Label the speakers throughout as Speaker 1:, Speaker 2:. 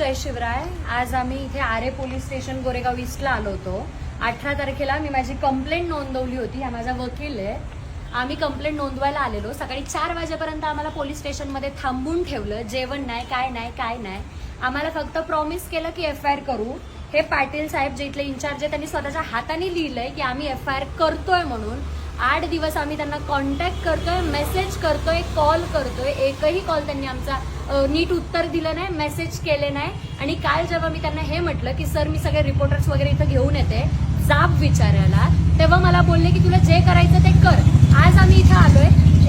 Speaker 1: जय शिवराय। आज आम्ही इथे आरे पोलीस स्टेशन गोरेगाव ईस्टला आलो होतो। 18 तारखेला मी माझी कंप्लेंट नोंदवली होती। हा माझा वकील आहे। आम्ही कंप्लेंट नोंदवायला आलेलो। सकाळी 4 वाजेपर्यंत आम्हाला पोलीस स्टेशनमध्ये थांबून ठेवलं। जेवण नाही, काय नाही। आम्हाला फक्त प्रॉमिस केलं की FIR करू। हे पाटील साहेब जे इथले इंचार्ज आहे त्यांनी स्वतःच्या हाताने लिहिलंय की आम्ही FIR करतोय म्हणून। 8 दिवस आम्ही त्यांना कॉन्टॅक्ट करतोय, मेसेज करतोय, कॉल करतोय। एकही कॉल त्यांनी आमचा नीट उत्तर दिलं नाही, मेसेज केले नाही। आणि काल जेव्हा मी त्यांना हे म्हटलं की सर मी सगळे रिपोर्टर्स वगैरे इथं घेऊन येते जाब विचारायला, तेव्हा मला बोलले की तुला जे करायचं ते कर। आज आम्ही इथे आलोय,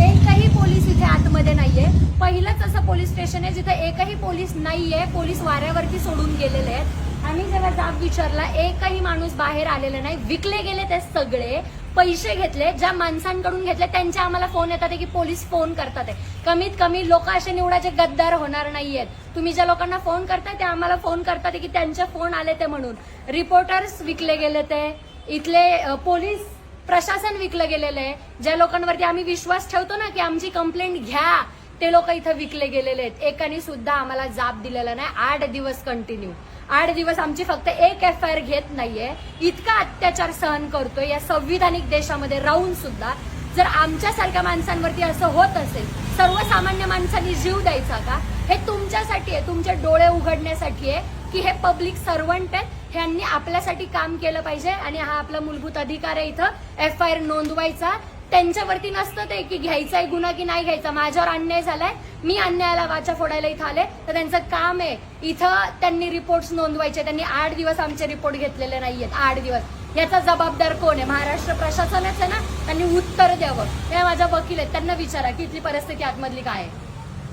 Speaker 1: एकही पोलीस इथे आतमध्ये नाहीये। पहिलंच असं पोलीस स्टेशन आहे जिथे एकही पोलीस नाहीये। पोलीस वाऱ्यावरती सोडून गेलेले आहेत। आम्ही जेव्हा जाब विचारला एकही माणूस बाहेर आलेला नाही। विकले गेले ते सगळे, पैसे घेतले, ज्या माणसांकडून घेतले त्यांचे आम्हाला फोन येतात की पोलीस फोन करतात। कमीत कमी लोक असे निवडाचे गद्दार होणार नाहीयेत। तुम्ही ज्या लोकांना फोन करताय ते आम्हाला फोन करतात की त्यांचे फोन आले ते म्हणून। रिपोर्टर्स विकले गेले, ते इथले पोलीस प्रशासन विकलं गेलेलं आहे। ज्या लोकांवरती आम्ही विश्वास ठेवतो ना की आमची कंप्लेंट घ्या, ते लोक इथं विकले गेलेले आहेत। एकाने सुद्धा आम्हाला जाब दिलेला नाही। 8 दिवस कंटिन्यू, 8 दिवस आमची फक्त एक FIR घेत नाहीये। इतका अत्याचार सहन करतोय या संविधानिक देशामध्ये राहून सुद्धा। जर आमच्यासारख्या माणसांवरती असं होत असेल, सर्वसामान्य माणसांनी जीव द्यायचा का? हे तुमच्यासाठी आहे, तुमचे डोळे उघडण्यासाठी आहे की हे पब्लिक सर्वंट आहेत, ह्यांनी आपल्यासाठी काम केलं पाहिजे। आणि हा आपला मूलभूत अधिकार आहे इथं FIR नोंदवायचा। त्यांच्यावरती नसतं ते की घ्यायचा आहे गुन्हा की नाही घ्यायचा। माझ्यावर अन्याय झालाय, मी अन्यायाला वाचा फोडायला इथं आले, तर त्यांचं काम आहे इथं त्यांनी रिपोर्ट्स नोंदवायचे। त्यांनी 8 दिवस आमचे रिपोर्ट घेतलेले नाहीयेत। 8 दिवस याचा जबाबदार कोण आहे? महाराष्ट्र प्रशासनच आहे ना। त्यांनी उत्तर द्यावं। हे माझा वकील आहेत, त्यांना विचारा की इथली परिस्थिती आतमधली काय आहे।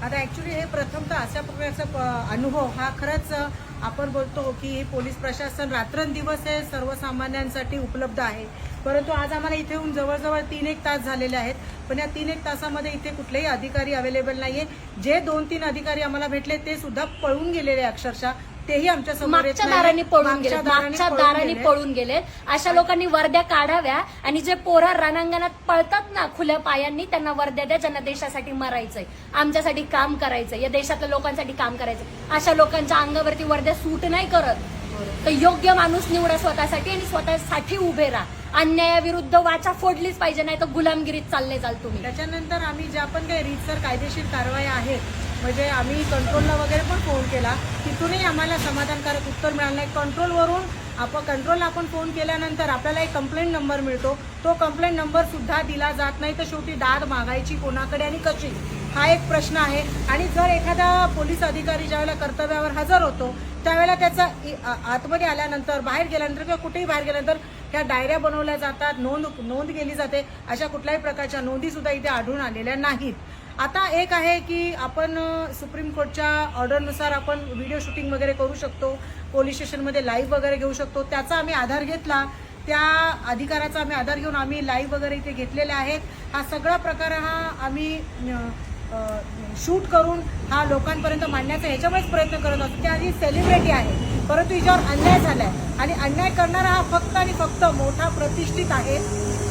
Speaker 2: आता ऍक्च्युली हे प्रथमतः अशा प्रकारचा अनुभव हा खरंच आपण बोलतो की पोलीस प्रशासन रात्रंदिवस हे सर्वसामान्यांसाठी उपलब्ध आहे। परंतु आज आम्हाला इथे येऊन जवळजवळ 3-1 तास झालेले आहेत, पण या 3-1 तासामध्ये इथे कुठलेही अधिकारी अवेलेबल नाहीये। जे 2-3 अधिकारी आम्हाला भेटले ते सुद्धा पळून गेलेले अक्षरशः, तेही आमच्या समोर
Speaker 1: मागच्या दाराने पळून गेलेत। अशा लोकांनी वर्द्या काढाव्या आणि जे पोरं रणांगणात पळतात ना खुल्या पायांनी, त्यांना वर्द्या द्या। ज्यांना देशासाठी मरायचंय, आमच्यासाठी काम करायचंय, या देशातल्या लोकांसाठी काम करायचंय, अशा लोकांच्या अंगावरती वर्द्या सूट नाही करत। तर योग्य माणूस निवडा स्वतःसाठी आणि स्वतःसाठी उभे राहा। अन्यायाविरुद्ध वाचा फोडलीच पाहिजे, नाही तर गुलामगिरीत चालले जाल तुम्ही।
Speaker 2: त्याच्यानंतर आम्ही ज्या पण काही रीतसर कायदेशीर कारवाई आहेत, म्हणजे आम्ही कंट्रोलला वगैरे पण फोन केला, तिथूनही आम्हाला समाधानकारक उत्तर मिळालं नाही। कंट्रोलला आपण फोन केल्यानंतर आपल्याला एक कंप्लेंट नंबर मिळतो, तो कंप्लेंट नंबर सुद्धा दिला जात नाही। तर शेवटी दाद मागायची कोणाकडे आणि कशी, हा एक प्रश्न आहे। आणि जर एखादा पोलीस अधिकारी ज्यावेळेला कर्तव्यावर हजर होतो त्यावेळेला त्याचा आतमध्ये आल्यानंतर, बाहेर गेल्यानंतर किंवा कुठेही बाहेर गेल्यानंतर ह्या डायऱ्या बनवल्या जातात, नोंद केली जाते। अशा कुठल्याही प्रकारच्या नोंदी सुद्धा इथे आढळून आलेल्या नाहीत। आता एक आहे की आपण सुप्रीम कोर्टच्या ऑर्डरनुसार आपण व्हिडिओ शूटिंग वगैरे करू शकतो, पोलीस स्टेशनमध्ये लाईव्ह वगैरे घेऊ शकतो। त्याचा आम्ही आधार घेतला, त्या अधिकाराचा आम्ही आधार घेऊन आम्ही लाईव्ह वगैरे इथे घेतलेले आहेत। हा सगळा प्रकार हा आम्ही शूट करून हा लोकांपर्यंत मांडण्याचा ह्याच्यामुळेच प्रयत्न करत असतो। ती आधी सेलिब्रिटी आहे, परंतु हिच्यावर अन्याय झालाय आणि अन्याय करणारा हा फक्त आणि फक्त मोठा प्रतिष्ठित आहे।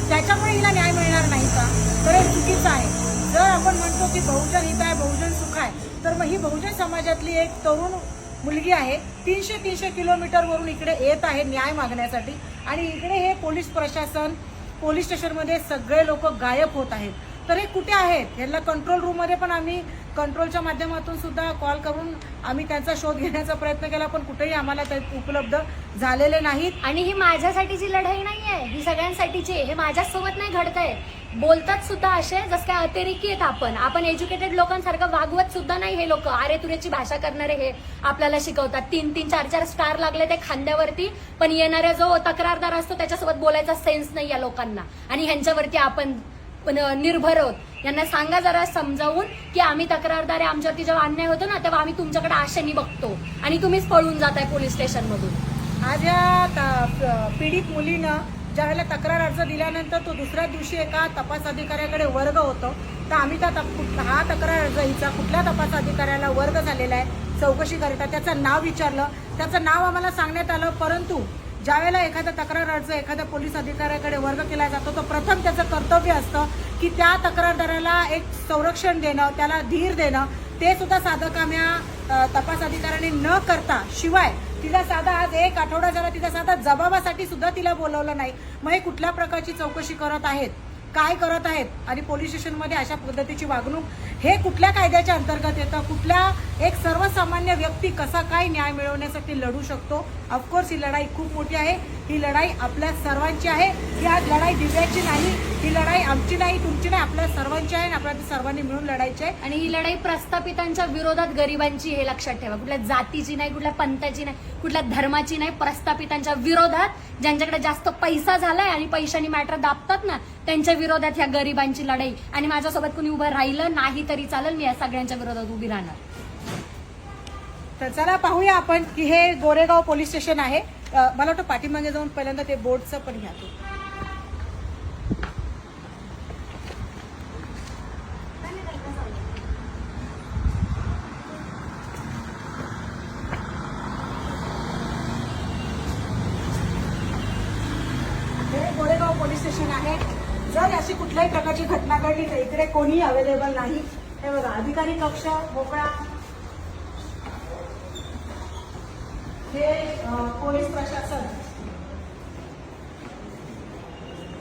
Speaker 2: त्याच्यामुळे हिला न्याय मिळणार नाही का? तर हे चुकीचं आहे। जर आपण म्हणतो की बहुजन हित आहे, बहुजन सुख आहे, तर मग ही बहुजन समाजातली एक तरुण मुलगी आहे, 300 किलोमीटरवरून इकडे येत आहे न्याय मागण्यासाठी, आणि इकडे हे पोलीस प्रशासन, पोलीस स्टेशनमध्ये सगळे लोक गायब होत आहेत। तर हे कुठे आहेत? यांना कंट्रोल रूममध्ये पण आम्ही कंट्रोलच्या माध्यमातून सुद्धा कॉल करून आम्ही त्यांचा शोध घेण्याचा प्रयत्न केला, पण कुठेही आम्हाला ते उपलब्ध झालेले नाहीत।
Speaker 1: आणि ही माझ्यासाठीची लढाई नाहीये, ही सगळ्यांसाठीची। हे माझ्यासोबत नाही घडतंय। बोलतात सुद्धा असे जस काय अतिरेकी आहेत। आपण एज्युकेटेड लोकांसारखं वागवत सुद्धा नाही। हे लोक आरे तुरेची भाषा करणारे हे आपल्याला शिकवतात। 3-3, 4-4 स्टार लागले ते खांद्यावरती, पण येणाऱ्या जो तक्रारदार असतो त्याच्यासोबत बोलायचा सेन्स नाही या लोकांना। आणि ह्यांच्यावरती आपण निर्भर आहोत। यांना सांगा जरा समजावून की आम्ही तक्रारदार आहे, आमच्यावरती जेव्हा अन्याय होतो ना तेव्हा आम्ही तुमच्याकडे आशेने बघतो आणि तुम्हीच पळून जाताय पोलीस स्टेशन मधून।
Speaker 2: आज या पीडित मुलीनं ज्यावेळेला तक्रार अर्ज दिल्यानंतर तो दुसऱ्या दिवशी एका तपास अधिकाऱ्याकडे वर्ग होतो, तर आम्ही हा तक्रार अर्ज हिचा कुठल्या तपास अधिकाऱ्याला वर्ग झालेला आहे चौकशी करिता त्याचं नाव विचारलं, त्याचं नाव आम्हाला सांगण्यात आलं। परंतु ज्यावेळेला एखादा तक्रार अर्ज एखाद्या पोलीस अधिकाऱ्याकडे वर्ग केला जातो, तर प्रथम त्याचं कर्तव्य असतं की त्या तक्रारदाराला एक संरक्षण देणं, त्याला धीर देणं, ते सुद्धा साधं काम या तपास अधिकाऱ्याने न करता शिवाय तिला साधा आज 1 आठवडा झाला तिला साधा जबाबासाठी सुद्धा तिला बोलवलं नाही. मग हे कुठल्या प्रकारची चौकशी करत आहेत, काय करत आहेत आणि पोलीस स्टेशनमध्ये अशा पद्धतीची वागणूक हे कुठल्या कायद्याच्या अंतर्गत येतं? कुठल्या एक सर्वसामान्य व्यक्ती कसा काय न्याय मिळवण्यासाठी लढू शकतो? ऑफकोर्स ही लढाई खूप मोठी आहे. ही लढाई आपल्या सर्वांची आहे. ही आज लढाई दिव्याची नाही, ही लढाई आमची नाही, तुमची नाही, आपल्या सर्वांची आहे आणि आपल्याला सर्वांनी मिळून लढायची आहे.
Speaker 1: आणि ही लढाई प्रस्थापितांच्या विरोधात गरिबांची, हे लक्षात ठेवा. कुठल्या जातीची नाही, कुठल्या पंथाची नाही, कुठल्या धर्माची नाही, प्रस्थापितांच्या विरोधात. ज्यांच्याकडे जास्त पैसा झालाय आणि पैशानी मॅटर दाबतात ना, त्यांच्या विरोधात ह्या गरिबांची लढाई. आणि माझ्यासोबत कुणी उभं राहिलं नाही तरी चालेल, मी या सगळ्यांच्या विरोधात उभी राहणार.
Speaker 2: तर चला पाहूया आपण की हे गोरेगाव पोलीस स्टेशन आहे. मला वाटतं पाठीमागे जाऊन पहिल्यांदा ते बोर्डचं पण घ्या तू. हे गोरेगाव पोलीस स्टेशन आहे. जर अशी कुठल्याही प्रकारची घटना घडली तर इकडे कोणीही अवेलेबल नाही. हे बघा, अधिकारी कक्ष मोकळा, हे पोलीस प्रशासन.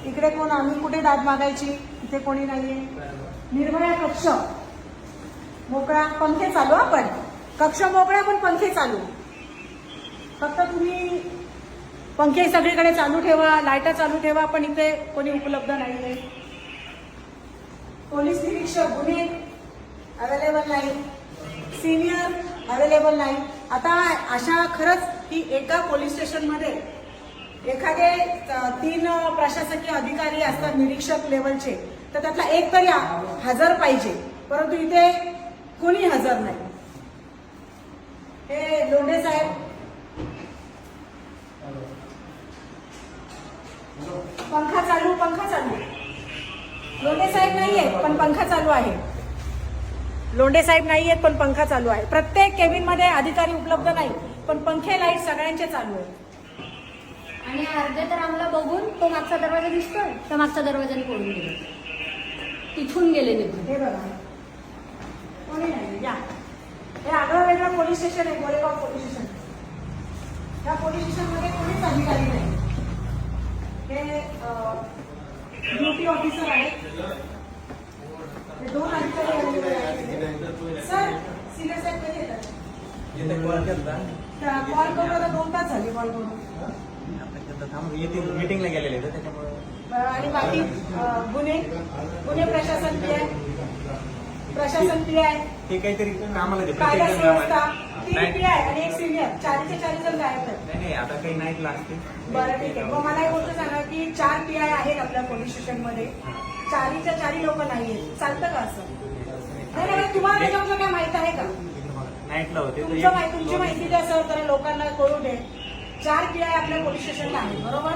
Speaker 2: इकडे कोण, आम्ही कुठे दाद मागायची, इथे कोणी नाहीये. निर्भया कक्ष मोकळा, पंखे चालू. आपण कक्ष मोकळा पण पंखे चालू. फक्त तुम्ही पंखे सगळीकडे चालू ठेवा, लाईटा चालू ठेवा, पण इथे कोणी उपलब्ध नाहीये. पोलीस निरीक्षक गुन्हे अवेलेबल नाही, सिनियर अवेलेबल नाही. आता अशा खरंच की एका पोलीस स्टेशनमध्ये एखादे 3 प्रशासकीय अधिकारी असतात निरीक्षक लेवलचे, तर त्यातला एक तरी हजर पाहिजे, परंतु इथे कोणी हजर नाही. हे लोंढे साहेब, पंखा चालू, पंखा चालू. लोंढे साहेब नाहीये पण पंखा चालू आहे. लोंढे साहेब नाहीयेत पण पंखा चालू आहे. प्रत्येक केबिन मध्ये अधिकारी उपलब्ध नाही, पण पंखे लाईट सगळ्यांचे चालू आहेत.
Speaker 1: आणि अर्धे तर आम्हाला बघून तो मागचा दरवाजा दिसतोय, त्या मागच्या दरवाजाने पळून गेले, तिथून गेले निघून.
Speaker 2: हे बघा, कोणी नाही. या, हे आगळं वेगळं पोलीस स्टेशन आहे, गोरेगाव पोलीस स्टेशन. त्या पोलीस स्टेशन मध्ये कोणीच अधिकारी नाही. हे ड्युटी ऑफिसर आहेत. हे 2 अधिकारी अवेलेबल आहेत. सर, सिनियर साहेब कधी येतात? कॉल करून आता 2 तास झाले कॉल करून.
Speaker 3: मीटिंगला गेलेले त्याच्यामुळे.
Speaker 2: आणि बाकी गुन्हे प्रशासन पी आहे, प्रशासन पी आहे,
Speaker 3: ते काहीतरी कामाला दे.
Speaker 2: कायदा
Speaker 3: प्रत्येक
Speaker 2: संस्था
Speaker 3: जण
Speaker 2: 3 पी आहे आणि 1 सिनियर. 4चे 4 जण गायब आहेत.
Speaker 3: नाही आता काही नाईटला असते.
Speaker 2: बरं, ठीक आहे. मग मला एक गोष्ट सांगा की 4 पी आय आहेत आपल्या पोलीस स्टेशन मध्ये, 4च्या 4 लोक नाहीयेत. चालतं का असं? नाही नाही, तुम्हाला त्याच्यावर काय माहित आहे का?
Speaker 3: नाईटला होते
Speaker 2: तुमची माहिती द्या सर, तर लोकांना कळू दे. 4 पी आय आपल्या पोलीस स्टेशनला आहे, बरोबर?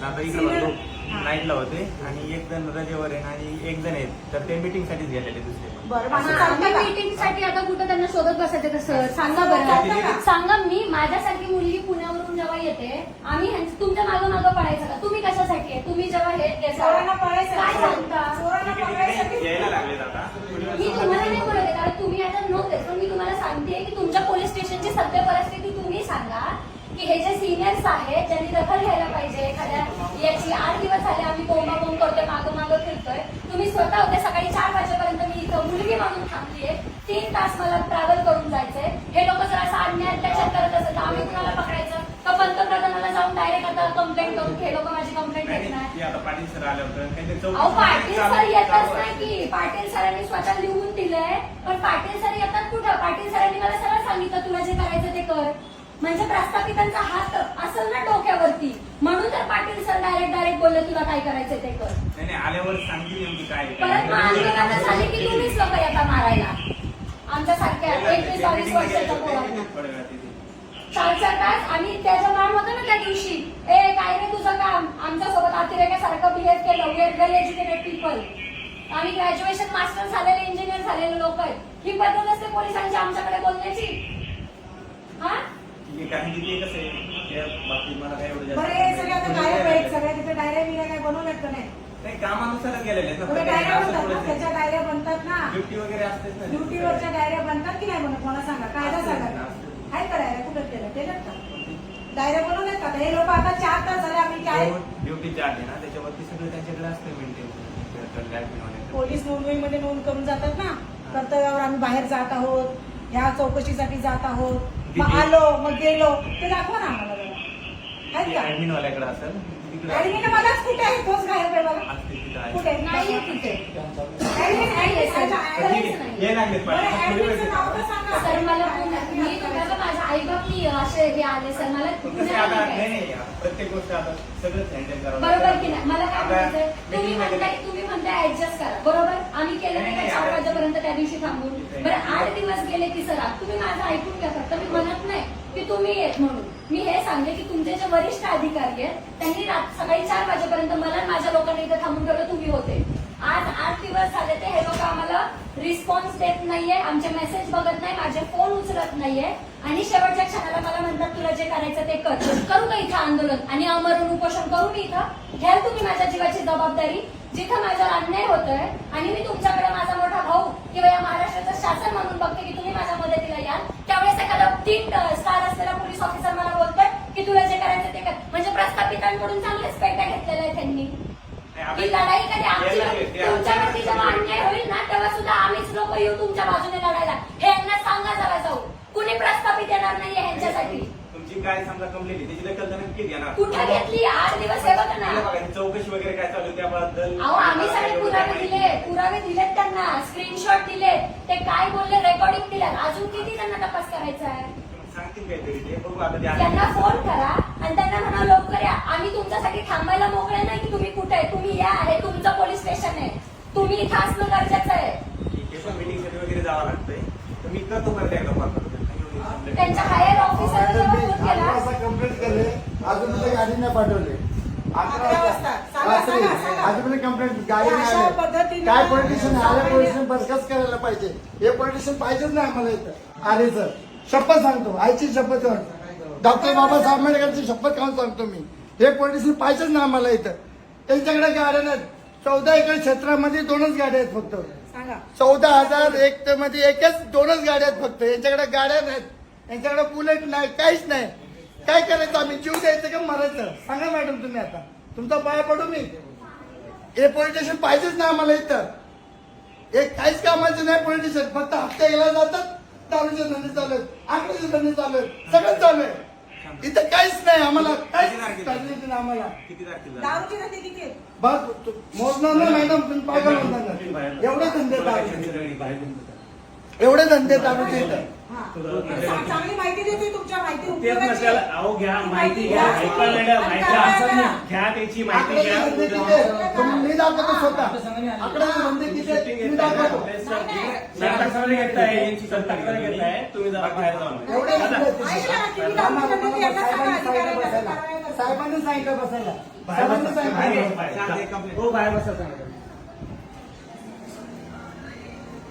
Speaker 3: आता इकडे बघतो नाईटला होते आणि 1 जण रजेवर आहे आणि 1 जण आहेत, तर ते मीटिंग साठीच गेलेले दुसरे.
Speaker 2: बरं, माझं चालतं का?
Speaker 1: मीटिंग साठी आता कुठं त्यांना शोधत बसायचं का सर? सांगा
Speaker 2: चालतं का?
Speaker 1: बरं, सांगा. मी माझ्यासारखी मुलगी पुण्यावरून जेव्हा येते, आम्ही तुमच्या मागं मागं पडायचं का? तुम्ही कशासाठी आहे? तुम्ही जेव्हा हे
Speaker 2: चोरांना पळायचं.
Speaker 1: काय सांगता?
Speaker 2: चोरांना पकडायसाठी.
Speaker 3: यायला लागलेत आता.
Speaker 1: मी तुम्हाला नाही बोलत आहे, कारण तुम्ही आता नव्हतेच, पण मी तुम्हाला सांगते की तुमच्या पोलीस स्टेशनची सध्या परिस्थिती तुम्ही सांगा की हे जे सिनियर्स आहेत ज्यांनी दखल घ्यायला पाहिजे एखाद्या याची. 8 दिवस झाले आम्ही बोंबाबोंब करतोय, मागं मागं फिरतोय. तुम्ही स्वतः होते सकाळी 4 वाजेपर्यंत, मी इथं मुलगी मागून थांबलीये. 3 तास मला ट्रॅव्हल करून जायचंय. हे लोक जर असा अन्याय अत्याचार करत असेल तर आम्ही कुणाला पकडायचं का? पंतप्रधानाला जाऊन डायरेक्ट आता कंप्लेंट करून हे लोक माझी कंप्लेंट घेणार.
Speaker 3: आता पाटील सर आले होते.
Speaker 1: अहो, पाटील सर येतच नाही की. पाटील सरांनी स्वतः लिहून दिलंय, पण पाटील सर येतात कुठं? पाटील सरांनी मला सरळ सांगितलं तुला जे करायचं ते कर. म्हणजे प्रस्थापितांचा हात असेल ना डोक्यावरती, म्हणून तर पाटील सर डायरेक्ट बोलले तुला काय करायचं ते कर.
Speaker 3: नाही आल्यावर सांगतील नेमकी काय.
Speaker 1: परत आंदोलनात झाली की तुम्हीच लोक येतात मारायला आमच्यासारख्या 21-22 वर्षाच्या पोरांना. 4 तास. आणि त्याचं नाव होतं ना त्या दिवशी, ए काय रे तुझं काम? आमच्यासोबत अतिरेकासारखं बिहेव केलं. We are well educated people. आम्ही ग्रॅज्युएशन मास्टर झालेले, इंजिनियर झालेले लोक आहेत. ही पद्धत असते पोलिसांची आमच्याकडे बोलण्याची. हा,
Speaker 3: कारण की ते कसं आहे, बाबतीत मला काय एवढं
Speaker 2: बरं, हे सगळे आता गायब आहेत. सगळ्या तिथे डायऱ्या बिऱ्या काय बनवल्यात का नाही?
Speaker 3: नाही कामानुसारच गेलेले आहेत ना
Speaker 2: थोड्या
Speaker 3: प्रत्येकाने,
Speaker 2: डायऱ्या
Speaker 3: असं
Speaker 2: बनतात ना,
Speaker 3: थोडंच
Speaker 2: त्याच्या
Speaker 3: आहे.
Speaker 2: डायऱ्या बनतात ना,
Speaker 3: ड्युटी वगैरे असतेच ना
Speaker 2: ड्युटीवरच्या डायऱ्या बनतात की नाही बनत मला सांगा, कायदा
Speaker 3: असते,
Speaker 2: सांगा.
Speaker 3: असते.
Speaker 2: आहे का डायऱ्या कुठं केलं का डायऱ्या बनवल्यात का? हे लोक आता 4 तास झाले आम्ही काय
Speaker 3: ड्युटी चार्ज आहे ना त्याच्यावरती सगळं त्यांच्याकडे असतं मेंटेन.
Speaker 2: पोलीस नोंदणीमध्ये नोंद करून जातात ना, कर्तव्यावर आम्ही बाहेर जात आहोत, ह्या चौकशीसाठी जात आहोत, मग आलो मग गेलो ते दाखवा ना आम्हाला जरा. आहेत का
Speaker 3: ऍडमिन वाल्याकडे असेल तिकडे
Speaker 2: ऍडमिन मलाच कुठे आहे, तोच गायब आहे बघा.
Speaker 3: असते तिथं आहे.
Speaker 2: कुठे
Speaker 1: नाही आहे तिथे.
Speaker 2: ऍडमिन
Speaker 3: ये लागले
Speaker 2: ऍडमिनचं नाव तर सांगा.
Speaker 1: सर मला मी तुम्हाला माझ्या आईबाप मी असे हे आले सर मला पुण्याला
Speaker 3: आता
Speaker 1: नाही
Speaker 3: नाही नाही प्रत्येक गोष्ट आता सगळंच हँडल करावं
Speaker 1: बरोबर की नाही मला काय
Speaker 3: आता
Speaker 1: म्हणायचंय
Speaker 3: meeting वगैरे-
Speaker 1: तुम्ही म्हणताय ऍडजस्ट करा बरोबर आम्ही केलं नाही
Speaker 3: नाही,
Speaker 1: का 4
Speaker 3: आता-
Speaker 1: वाजेपर्यंत त्या दिवशी थांबून बरं 8 दिवस गेले की सर तुम्ही माझं ऐकून घ्या फक्त मी म्हणत नाही की तुम्ही येत म्हणून मी हे सांगते की तुमचे जे वरिष्ठ अधिकारी आहेत त्यांनी सकाळी 4 वाजेपर्यंत मला आणि माझ्या लोकांना इथे थांबून ठेवलं तुम्ही होते आज 8 दिवस झाले ते हे लोक आम्हाला रिस्पॉन्स देत नाहीये आमचे मेसेज बघत नाही माझे फोन उचलत नाहीये आणि शेवटच्या क्षणाला मला म्हणतात तुला जे करायचं ते कर करू का इथं आंदोलन आणि अमरण उपोषण करू मी इथं घ्याल तुम्ही माझ्या जीवाची जबाबदारी जिथं माझ्यावर अन्याय होतोय आणि मी तुमच्याकडे माझा मोठा भाऊ किंवा या महाराष्ट्राचं शासन म्हणून बघते की तुम्ही माझ्या मदतीला याल त्यावेळेस एखादा 3 स्टार असलेला पोलीस ऑफिसर मला बोलतोय की तुला जे करायचं ते कर म्हणजे प्रस्थापितांकडून चांगलेच पेट्या घेतलेल्या आहेत त्यांनी ही लढाई कधी आमची तुमच्यावरती जेव्हा अन्याय होईल ना तेव्हा सुद्धा आम्हीच लोक येऊ तुमच्या बाजूने लढायला हे यांना सांगा जरा जाऊ कुणी प्रस्थापित येणार नाहीये यांच्यासाठी
Speaker 3: तुमची काय समजा कंप्लेंट त्याची दखल तर नक्की घेणार
Speaker 1: कुठं घेतली 8 दिवस हे बघा ना
Speaker 3: बघा, चौकशी वगैरे काय चालू आहे त्याबद्दल
Speaker 1: अहो आम्ही सगळे पुरावे दिलेत त्यांना स्क्रीनशॉट दिलेत ते काय बोलले रेकॉर्डिंग दिल्यात अजून किती त्यांना तपास करायचा आहे
Speaker 3: सांगतील काहीतरी ते बघू आता ते
Speaker 1: त्यांना
Speaker 3: आले.
Speaker 1: फोन करा आणि त्यांना म्हणा लवकर या आम्ही तुमच्यासाठी थांबायला मोकळे नाही की तुम्ही कुठे आहे तुम्ही या हे तुमचं पोलीस स्टेशन आहे तुम्ही इथं असणं गरजेचं आहे
Speaker 3: ठीक आहे पण मीटिंगसाठी वगैरे जावं लागतंय तर मी करतो परत एकदा कॉल करतो
Speaker 1: त्यांच्या हायर ऑफिसर जेव्हा फोन केला
Speaker 4: कंप्लेंट केले अजून मला गाडी नाही पाठवले
Speaker 2: 11 वाजता. सांगा,
Speaker 4: रात्री
Speaker 2: सांगा, सांगा.
Speaker 4: अजून कंप्लेंट गाडी नाही
Speaker 2: अशा
Speaker 4: आली.
Speaker 2: पद्धतीने
Speaker 4: काय पॉलिटिशियन आले
Speaker 2: सामान्य-
Speaker 4: पॉलिटिशियन बरखास्त करायला पाहिजे हे पॉलिटिशियन पाहिजेच नाही आम्हाला इथं आले सर शपथ सांगतो आईची शपथ डॉक्टर बाबासाहेब आंबेडकरची शपथ खाऊन सांगतो मी हे पॉलिटिशियन पाहिजेच नाही आम्हाला इथं त्यांच्याकडे गाड्या नाहीत 14 एकर क्षेत्रामध्ये 2च गाड्या आहेत फक्त
Speaker 2: सांगा
Speaker 4: 14,001 मध्ये एकच 2च गाड्या आहेत फक्त यांच्याकडे गाड्या नाहीत यांच्याकडे बुलेट नाही काहीच नाही काय करायचं आम्ही जीव द्यायचं का मरायचं सांगा मॅडम तुम्ही आता तुमचा पाय पडू मी हे पॉलिटिशियन पाहिजेच नाही आम्हाला इथं हे काहीच कामाचं नाही पॉलिटिशियन फक्त हप्ते गेला जातात दारूचे धंदे चालू आहेत आकड्याचे धंदे चालू आहेत सगळं चालू आहे इथं काहीच नाही आम्हाला काहीच काहीच नाही आम्हाला
Speaker 3: किती तारखेला
Speaker 2: दारूची धंदे किती आहेत?
Speaker 4: बस मोजणार नाही मॅडम तुम्ही पागल होणार एवढे धंदे एवढे धंदे दारूचे इथं
Speaker 2: हा. चांगली माहिती देते तुमच्या माहिती
Speaker 5: तेच
Speaker 2: उपयोगाची
Speaker 5: नसेल
Speaker 2: आहे.
Speaker 5: अहो घ्या
Speaker 2: ती
Speaker 5: माहिती घ्या
Speaker 2: घ्या.
Speaker 5: ऐका मॅडम
Speaker 2: आणि
Speaker 5: ऐका
Speaker 2: कारवाई करा.
Speaker 5: घ्या त्याची माहिती
Speaker 4: आकड्याचे
Speaker 5: घ्या
Speaker 4: धंदे किती आहेत? तुम्ही मी दाखवतो स्वतः आकड्याचे धंदे किती आहेत? मी दाखवतो
Speaker 5: सरकारकडे घेताय सरकारकडे घेताय तुम्ही जरा बाहेर जाऊन
Speaker 4: एवढे धंदे आहेत.
Speaker 2: ऐका ना, किती दारूची धंदे आहेत? यांना सांगा अधिकाऱ्यांना कारवाई करा.
Speaker 4: साहेबांनी सांगितलं बसायला साहेबांनी सांगितलं
Speaker 5: बाहेर बसा. हो बाहेर बसा सांगा